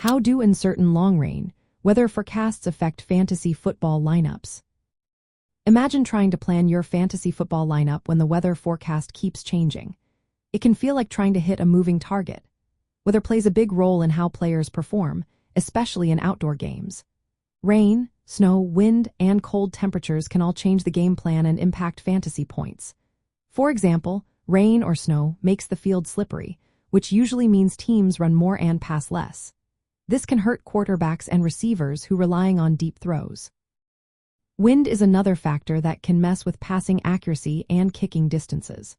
How do uncertain long-range weather forecasts affect fantasy football lineups? Imagine trying to plan your fantasy football lineup when the weather forecast keeps changing. It can feel like trying to hit a moving target. Weather plays a big role in how players perform, especially in outdoor games. Rain, snow, wind, and cold temperatures can all change the game plan and impact fantasy points. For example, rain or snow makes the field slippery, which usually means teams run more and pass less. This can hurt quarterbacks and receivers who relying on deep throws. Wind is another factor that can mess with passing accuracy and kicking distances.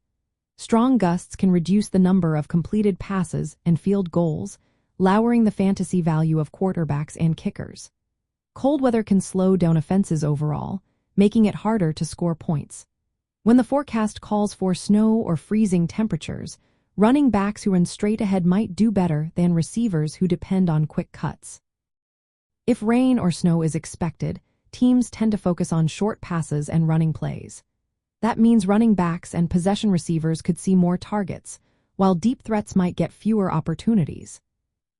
Strong gusts can reduce the number of completed passes and field goals, lowering the fantasy value of quarterbacks and kickers. Cold weather can slow down offenses overall, making it harder to score points. When the forecast calls for snow or freezing temperatures, running backs who run straight ahead might do better than receivers who depend on quick cuts. If rain or snow is expected, teams tend to focus on short passes and running plays. That means running backs and possession receivers could see more targets, while deep threats might get fewer opportunities.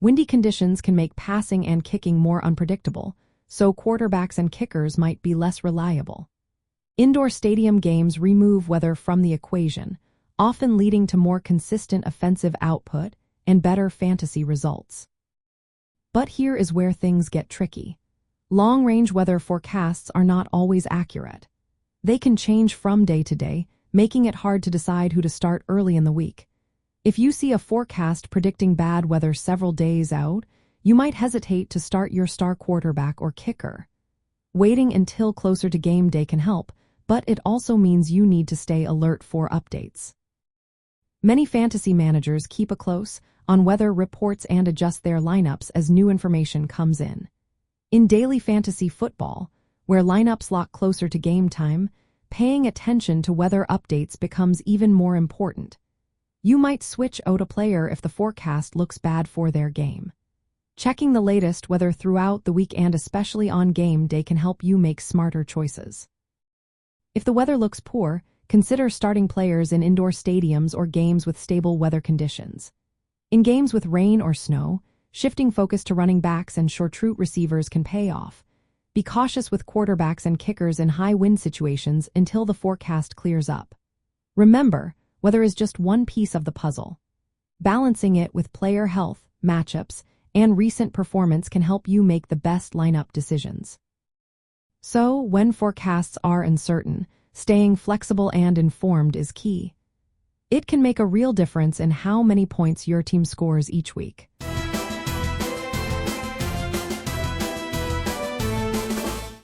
Windy conditions can make passing and kicking more unpredictable, so quarterbacks and kickers might be less reliable. Indoor stadium games remove weather from the equation, often leading to more consistent offensive output and better fantasy results. But here is where things get tricky. Long-range weather forecasts are not always accurate. They can change from day to day, making it hard to decide who to start early in the week. If you see a forecast predicting bad weather several days out, you might hesitate to start your star quarterback or kicker. Waiting until closer to game day can help, but it also means you need to stay alert for updates. Many fantasy managers keep a close eye on weather reports and adjust their lineups as new information comes in. In daily fantasy football, where lineups lock closer to game time, paying attention to weather updates becomes even more important. You might switch out a player if the forecast looks bad for their game. Checking the latest weather throughout the week and especially on game day can help you make smarter choices. If the weather looks poor, consider starting players in indoor stadiums or games with stable weather conditions. In games with rain or snow, shifting focus to running backs and short route receivers can pay off. Be cautious with quarterbacks and kickers in high wind situations until the forecast clears up. Remember, weather is just one piece of the puzzle. Balancing it with player health, matchups, and recent performance can help you make the best lineup decisions. So, when forecasts are uncertain, staying flexible and informed is key. It can make a real difference in how many points your team scores each week.